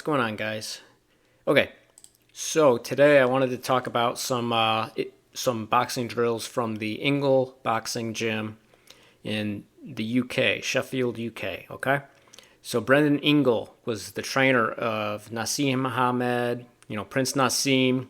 what's going on, guys? Okay, so today I wanted to talk about some boxing drills from the Ingle Boxing Gym in the UK, Sheffield, UK. Okay, so Brendan Ingle was the trainer of Naseem Muhammad, Prince Naseem,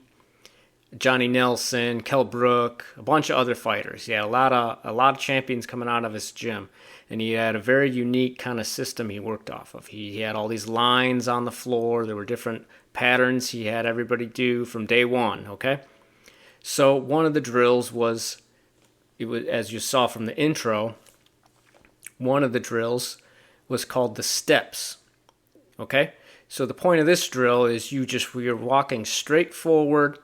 Johnny Nelson, Kell Brook, a bunch of other fighters. He had a lot of champions coming out of his gym, and he had a very unique kind of system he worked off of. He had all these lines on the floor. There were different patterns he had everybody do from day one. Okay, so one of the drills was, as you saw from the intro, one of the drills was called the steps. Okay, so the point of this drill is you're walking straight forward,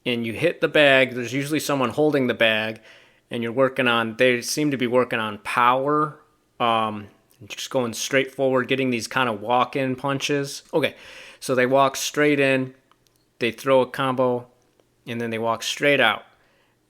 and you hit the bag. There's usually someone holding the bag, and they seem to be working on power, just going straight forward, getting these kind of walk-in punches. Okay, so they walk straight in, they throw a combo, and then they walk straight out.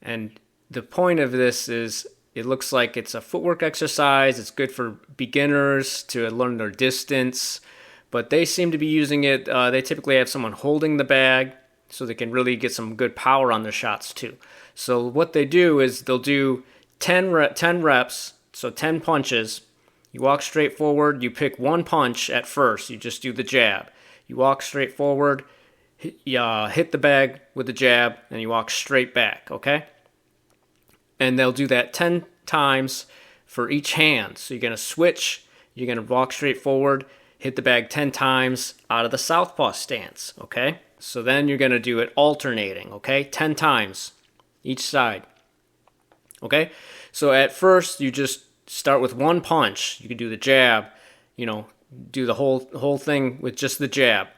And the point of this is, it looks like it's a footwork exercise. It's good for beginners to learn their distance, but they seem to be using it. They typically have someone holding the bag, so they can really get some good power on their shots too. So what they do is they'll do 10 reps, so 10 punches. You walk straight forward, you pick one punch at first, you just do the jab. You walk straight forward, hit the bag with the jab, and you walk straight back, okay? And they'll do that 10 times for each hand. So you're going to switch, you're going to walk straight forward, hit the bag 10 times out of the southpaw stance, okay? So then you're going to do it alternating, okay? 10 times each side, okay? So at first, you just start with one punch. You can do the jab, do the whole thing with just the jab.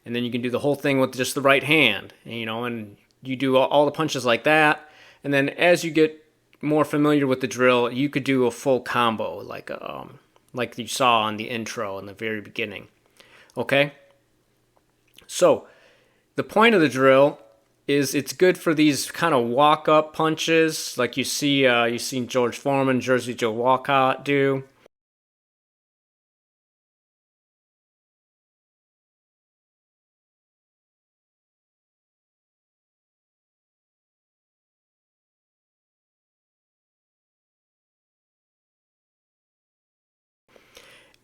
And then you can do the whole thing with just the right hand, and you do all the punches like that. And then as you get more familiar with the drill, you could do a full combo, like you saw on the intro in the very beginning, okay? So the point of the drill is it's good for these kind of walk-up punches, like you've seen George Forman, Joe Walcott do.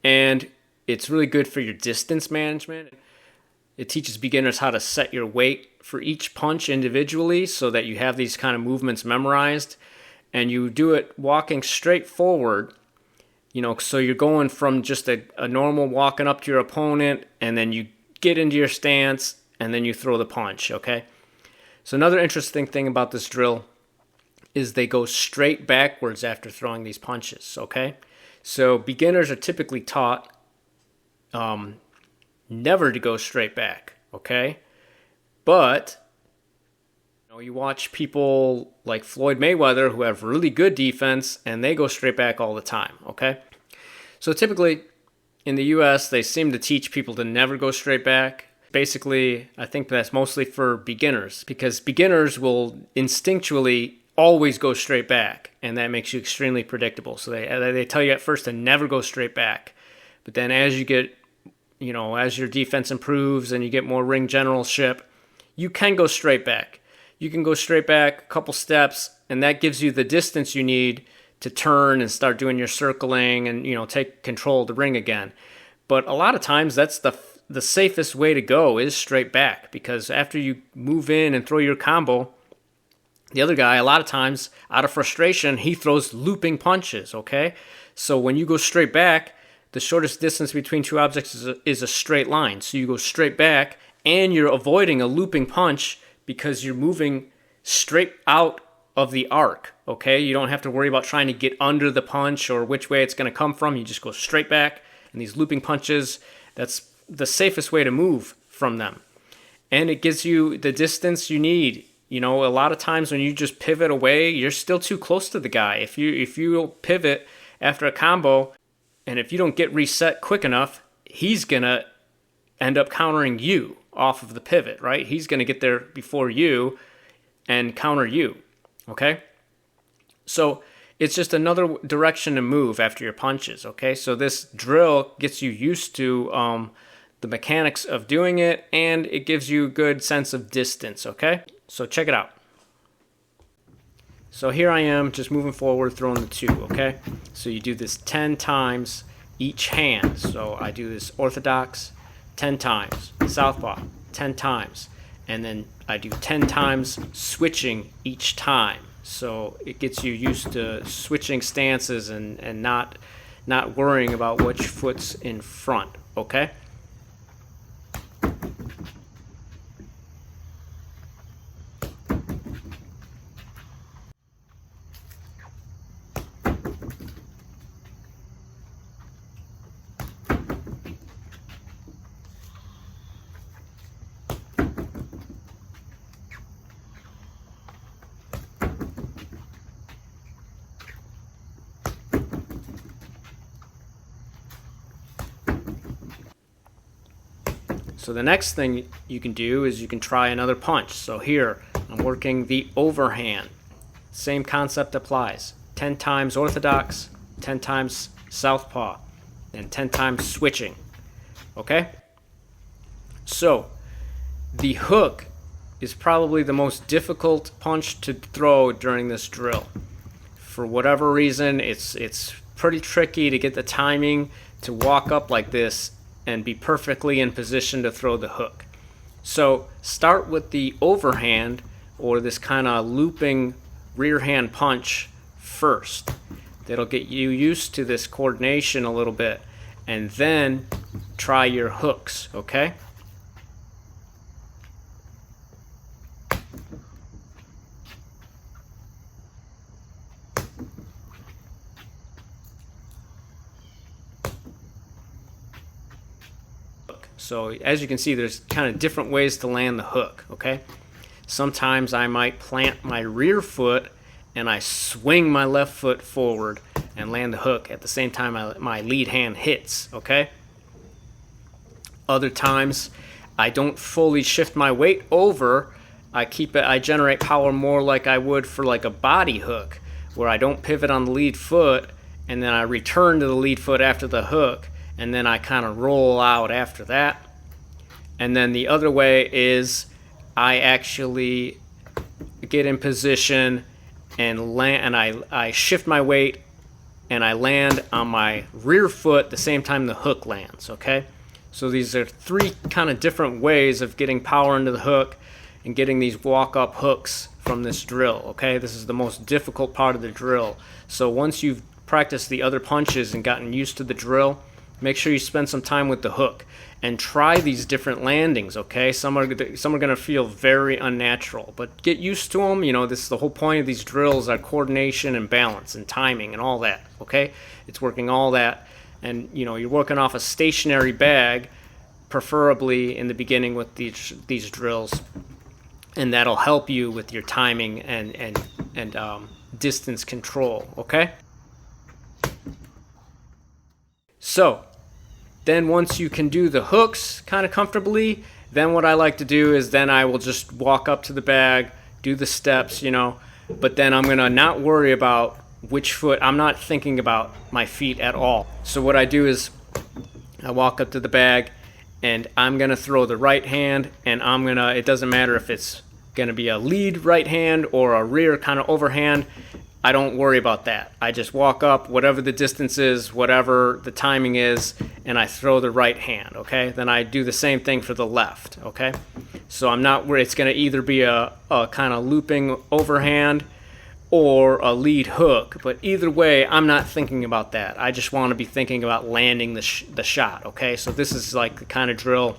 And it's really good for your distance management. It teaches beginners how to set your weight for each punch individually so that you have these kind of movements memorized. And you do it walking straight forward, so you're going from just a normal walking up to your opponent, and then you get into your stance, and then you throw the punch, okay? So another interesting thing about this drill is they go straight backwards after throwing these punches, okay? So beginners are typically taught never to go straight back, okay? But you watch people like Floyd Mayweather who have really good defense, and they go straight back all the time, okay? So typically in the US, they seem to teach people to never go straight back. Basically, I think that's mostly for beginners, because beginners will instinctually always go straight back, and that makes you extremely predictable. So they tell you at first to never go straight back, but then as you get as your defense improves and you get more ring generalship, you can go straight back. You can go straight back a couple steps, and that gives you the distance you need to turn and start doing your circling and, take control of the ring again. But a lot of times that's the safest way to go is straight back, because after you move in and throw your combo, the other guy, a lot of times, out of frustration, he throws looping punches, okay? So when you go straight back, the shortest distance between two objects is a straight line. So you go straight back, and you're avoiding a looping punch because you're moving straight out of the arc, okay? You don't have to worry about trying to get under the punch or which way it's going to come from. You just go straight back, and these looping punches, that's the safest way to move from them. And it gives you the distance you need. A lot of times when you just pivot away, you're still too close to the guy. If you pivot after a combo, and if you don't get reset quick enough, he's going to end up countering you off of the pivot, right? He's going to get there before you and counter you, okay? So it's just another direction to move after your punches, okay? So this drill gets you used to the mechanics of doing it, and it gives you a good sense of distance, okay? So check it out. So here I am just moving forward, throwing the 2, okay? So you do this 10 times each hand. So I do this orthodox 10 times, southpaw 10 times, and then I do 10 times switching each time. So it gets you used to switching stances and not worrying about which foot's in front, okay? So the next thing you can do is you can try another punch. So here, I'm working the overhand. Same concept applies. 10 times orthodox, 10 times southpaw, and 10 times switching. Okay? So, the hook is probably the most difficult punch to throw during this drill. For whatever reason, it's pretty tricky to get the timing to walk up like this and be perfectly in position to throw the hook. So start with the overhand, or this kind of looping rear hand punch first. That'll get you used to this coordination a little bit, and then try your hooks, okay? So as you can see, there's kind of different ways to land the hook, okay? Sometimes I might plant my rear foot and I swing my left foot forward and land the hook at the same time my lead hand hits, okay? Other times I don't fully shift my weight over. I generate power more like I would for like a body hook, where I don't pivot on the lead foot and then I return to the lead foot after the hook, and then I kind of roll out after that. And then the other way is I actually get in position and land, and I shift my weight and I land on my rear foot the same time the hook lands, okay? So these are 3 kind of different ways of getting power into the hook and getting these walk-up hooks from this drill, okay? This is the most difficult part of the drill. So once you've practiced the other punches and gotten used to the drill, make sure you spend some time with the hook and try these different landings, okay? Some are going to feel very unnatural, but get used to them. You know, this is the whole point of these drills, are coordination and balance and timing and all that, okay? It's working all that, and you know, you're working off a stationary bag, preferably in the beginning with these drills, and that'll help you with your timing and distance control, okay? So then once you can do the hooks kind of comfortably, then what I like to do is then I will just walk up to the bag, do the steps, you know, but then I'm going to not worry about which foot. I'm not thinking about my feet at all. So what I do is I walk up to the bag and I'm going to throw the right hand, and it doesn't matter if it's going to be a lead right hand or a rear kind of overhand. I don't worry about that. I just walk up, whatever the distance is, whatever the timing is, and I throw the right hand, okay? Then I do the same thing for the left, okay? So I'm not worried. It's going to either be a kind of looping overhand or a lead hook, but either way, I'm not thinking about that. I just want to be thinking about landing the shot, okay? So this is like the kind of drill,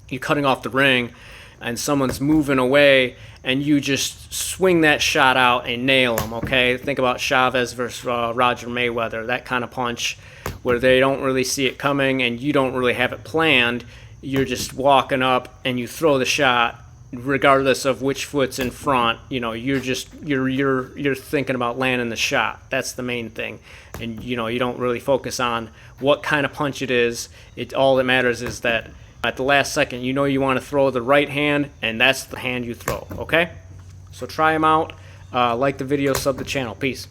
you're cutting off the ring, and someone's moving away, and you just swing that shot out and nail them, okay? Think about Chavez versus Roger Mayweather, that kind of punch where they don't really see it coming and you don't really have it planned. You're just walking up and you throw the shot regardless of which foot's in front. You know, you're thinking about landing the shot. That's the main thing. And you know, you don't really focus on what kind of punch it is. All that matters is that at the last second, you know you want to throw the right hand, and that's the hand you throw, okay? So try them out. Like the video, sub the channel. Peace.